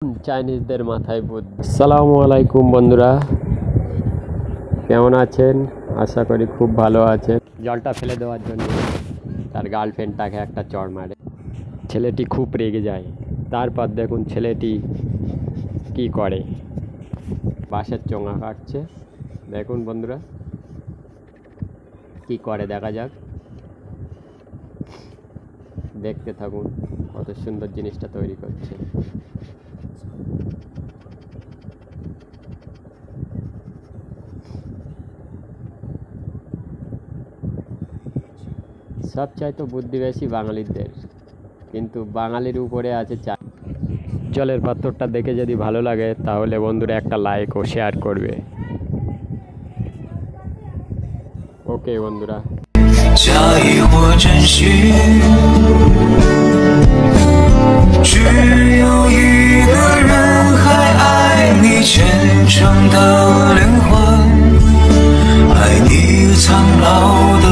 চাইনিজদের মাথায় বুদ্ধি। আসসালামু আলাইকুম বন্ধুরা, কেমন আছেন? আশা করি খুব ভালো আছেন। জলটা ফেলে দেওয়ার জন্য তার গার্লফ্রেন্ডটাকে একটা চড় মারে। ছেলেটি খুব রেগে যায়। তারপর দেখুন ছেলেটি কি করে, বাঁশের চোঙা কাটছে। দেখুন বন্ধুরা কি করে, দেখা যাক, দেখতে থাকুন কত সুন্দর জিনিসটা তৈরি করছে। সবচাইতে বুদ্ধি বেশি বাঙালিদের, কিন্তু বাঙালির উপরে আছে চা। জলের পাত্রটা দেখে যদি ভালো লাগে তাহলে বন্ধুরা একটা লাইক ও শেয়ার করবে। ওকে বন্ধুরা,假意或真虚，只有一个人还爱你虔诚的灵魂，爱你苍老的